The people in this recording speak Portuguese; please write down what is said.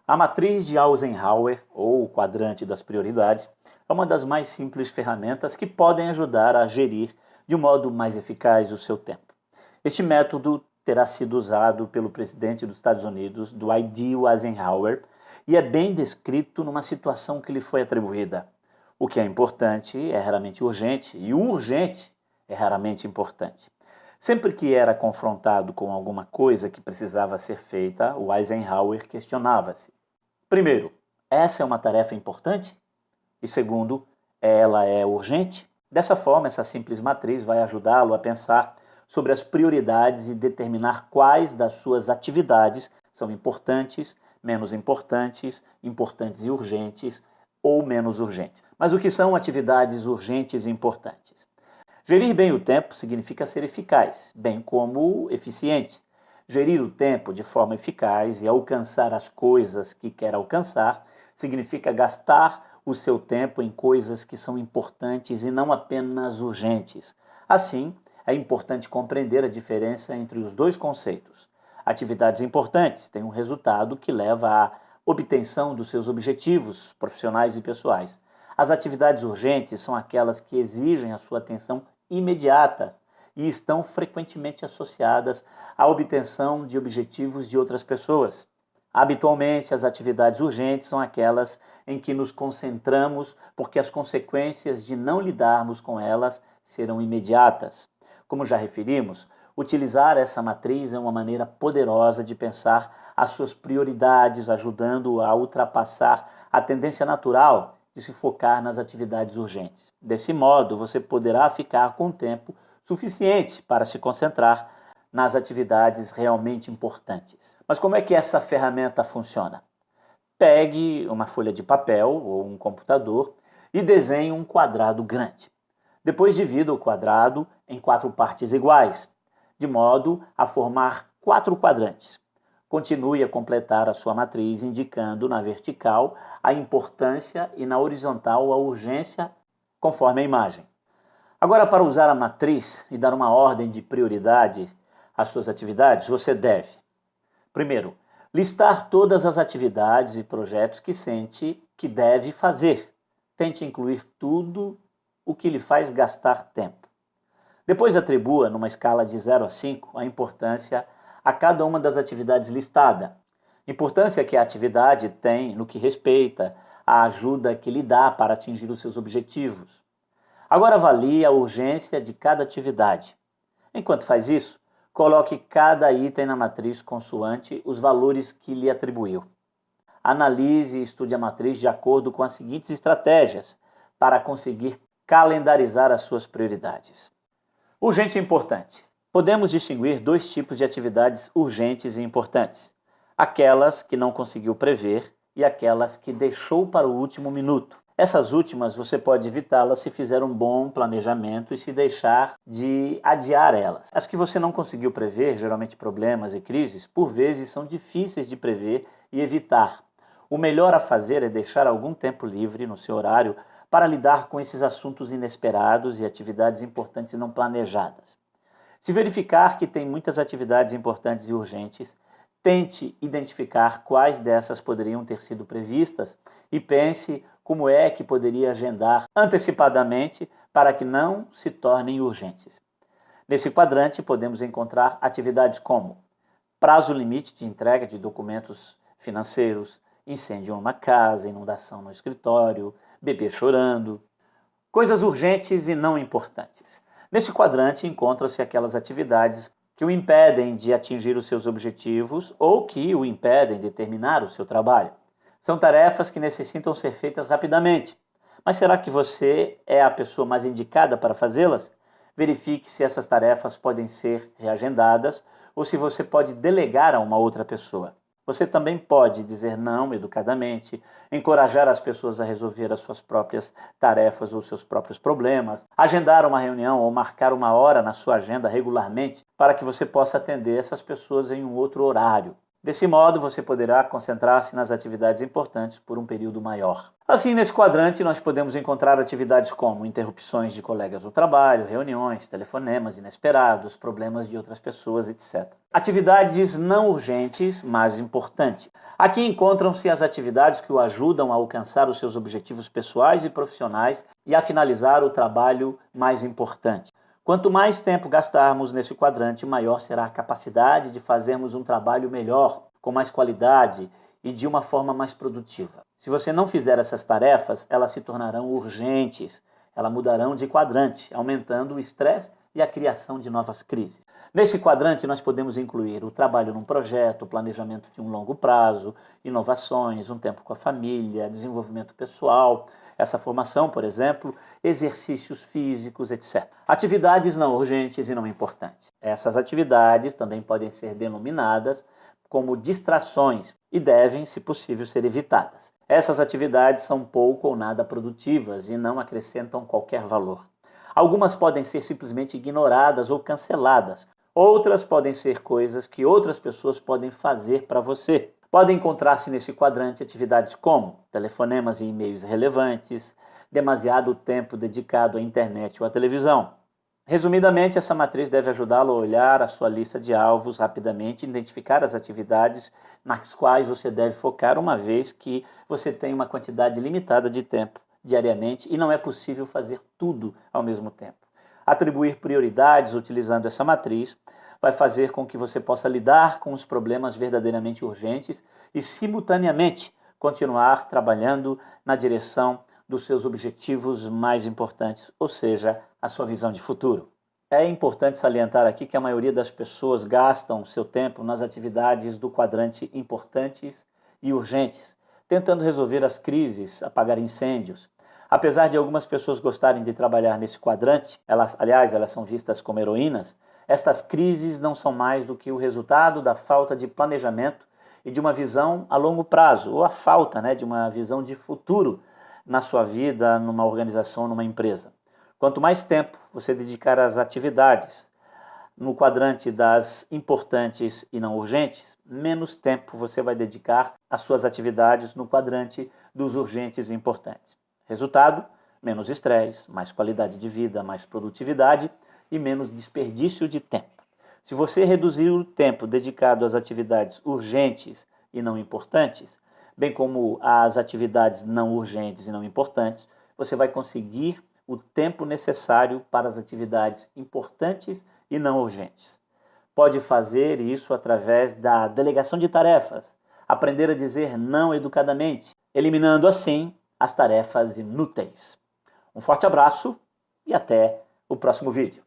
A matriz de Eisenhower, ou o quadrante das prioridades, é uma das mais simples ferramentas que podem ajudar a gerir de um modo mais eficaz o seu tempo. Este método terá sido usado pelo presidente dos Estados Unidos, Dwight D. Eisenhower, e é bem descrito numa situação que lhe foi atribuída. O que é importante é raramente urgente, e o urgente é raramente importante. Sempre que era confrontado com alguma coisa que precisava ser feita, o Eisenhower questionava-se. Primeiro, essa é uma tarefa importante? E segundo, ela é urgente? Dessa forma, essa simples matriz vai ajudá-lo a pensar sobre as prioridades e determinar quais das suas atividades são importantes, menos importantes, importantes e urgentes ou menos urgentes. Mas o que são atividades urgentes e importantes? Gerir bem o tempo significa ser eficaz, bem como eficiente. Gerir o tempo de forma eficaz e alcançar as coisas que quer alcançar significa gastar o seu tempo em coisas que são importantes e não apenas urgentes. Assim, é importante compreender a diferença entre os dois conceitos. Atividades importantes têm um resultado que leva à obtenção dos seus objetivos profissionais e pessoais. As atividades urgentes são aquelas que exigem a sua atenção imediata e estão frequentemente associadas à obtenção de objetivos de outras pessoas. Habitualmente, as atividades urgentes são aquelas em que nos concentramos porque as consequências de não lidarmos com elas serão imediatas. Como já referimos, utilizar essa matriz é uma maneira poderosa de pensar as suas prioridades, ajudando a ultrapassar a tendência natural de se focar nas atividades urgentes. Desse modo, você poderá ficar com tempo suficiente para se concentrar nas atividades realmente importantes. Mas como é que essa ferramenta funciona? Pegue uma folha de papel ou um computador e desenhe um quadrado grande. Depois divida o quadrado em 4 partes iguais, de modo a formar 4 quadrantes. Continue a completar a sua matriz, indicando na vertical a importância e na horizontal a urgência, conforme a imagem. Agora, para usar a matriz e dar uma ordem de prioridade às suas atividades, você deve, primeiro, listar todas as atividades e projetos que sente que deve fazer. Tente incluir tudo o que lhe faz gastar tempo. Depois atribua, numa escala de 0 a 5, a importância a cada uma das atividades listada. Importância que a atividade tem no que respeita à ajuda que lhe dá para atingir os seus objetivos. Agora avalie a urgência de cada atividade. Enquanto faz isso, coloque cada item na matriz consoante os valores que lhe atribuiu. Analise e estude a matriz de acordo com as seguintes estratégias para conseguir calendarizar as suas prioridades. Urgente e importante. Podemos distinguir 2 tipos de atividades urgentes e importantes. Aquelas que não conseguiu prever e aquelas que deixou para o último minuto. Essas últimas você pode evitá-las se fizer um bom planejamento e se deixar de adiar elas. As que você não conseguiu prever, geralmente problemas e crises, por vezes são difíceis de prever e evitar. O melhor a fazer é deixar algum tempo livre no seu horário para lidar com esses assuntos inesperados e atividades importantes não planejadas. Se verificar que tem muitas atividades importantes e urgentes, tente identificar quais dessas poderiam ter sido previstas e pense como é que poderia agendar antecipadamente para que não se tornem urgentes. Nesse quadrante podemos encontrar atividades como prazo limite de entrega de documentos financeiros, incêndio em uma casa, inundação no escritório, bebê chorando, coisas urgentes e não importantes. Nesse quadrante encontram-se aquelas atividades que o impedem de atingir os seus objetivos ou que o impedem de terminar o seu trabalho. São tarefas que necessitam ser feitas rapidamente. Mas será que você é a pessoa mais indicada para fazê-las? Verifique se essas tarefas podem ser reagendadas ou se você pode delegar a uma outra pessoa. Você também pode dizer não educadamente, encorajar as pessoas a resolver as suas próprias tarefas ou seus próprios problemas, agendar uma reunião ou marcar uma hora na sua agenda regularmente para que você possa atender essas pessoas em um outro horário. Desse modo, você poderá concentrar-se nas atividades importantes por um período maior. Assim, nesse quadrante, nós podemos encontrar atividades como interrupções de colegas do trabalho, reuniões, telefonemas inesperados, problemas de outras pessoas, etc. Atividades não urgentes, mas importantes. Aqui encontram-se as atividades que o ajudam a alcançar os seus objetivos pessoais e profissionais e a finalizar o trabalho mais importante. Quanto mais tempo gastarmos nesse quadrante, maior será a capacidade de fazermos um trabalho melhor, com mais qualidade e de uma forma mais produtiva. Se você não fizer essas tarefas, elas se tornarão urgentes, elas mudarão de quadrante, aumentando o estresse e a criação de novas crises. Nesse quadrante, nós podemos incluir o trabalho num projeto, o planejamento de um longo prazo, inovações, um tempo com a família, desenvolvimento pessoal, essa formação, por exemplo, exercícios físicos, etc. Atividades não urgentes e não importantes. Essas atividades também podem ser denominadas como distrações e devem, se possível, ser evitadas. Essas atividades são pouco ou nada produtivas e não acrescentam qualquer valor. Algumas podem ser simplesmente ignoradas ou canceladas. Outras podem ser coisas que outras pessoas podem fazer para você. Podem encontrar-se nesse quadrante atividades como telefonemas e e-mails relevantes, demasiado tempo dedicado à internet ou à televisão. Resumidamente, essa matriz deve ajudá-lo a olhar a sua lista de alvos rapidamente e identificar as atividades nas quais você deve focar, uma vez que você tem uma quantidade limitada de tempo diariamente e não é possível fazer tudo ao mesmo tempo. Atribuir prioridades utilizando essa matriz vai fazer com que você possa lidar com os problemas verdadeiramente urgentes e, simultaneamente, continuar trabalhando na direção dos seus objetivos mais importantes, ou seja, a sua visão de futuro. É importante salientar aqui que a maioria das pessoas gastam seu tempo nas atividades do quadrante importantes e urgentes, tentando resolver as crises, apagar incêndios. Apesar de algumas pessoas gostarem de trabalhar nesse quadrante, elas são vistas como heroínas, estas crises não são mais do que o resultado da falta de planejamento e de uma visão a longo prazo, ou a falta, de uma visão de futuro na sua vida, numa organização, numa empresa. Quanto mais tempo você dedicar às atividades no quadrante das importantes e não urgentes, menos tempo você vai dedicar às suas atividades no quadrante dos urgentes e importantes. Resultado, menos estresse, mais qualidade de vida, mais produtividade e menos desperdício de tempo. Se você reduzir o tempo dedicado às atividades urgentes e não importantes, bem como às atividades não urgentes e não importantes, você vai conseguir o tempo necessário para as atividades importantes e não urgentes. Pode fazer isso através da delegação de tarefas, aprender a dizer não educadamente, eliminando assim as tarefas inúteis. Um forte abraço e até o próximo vídeo.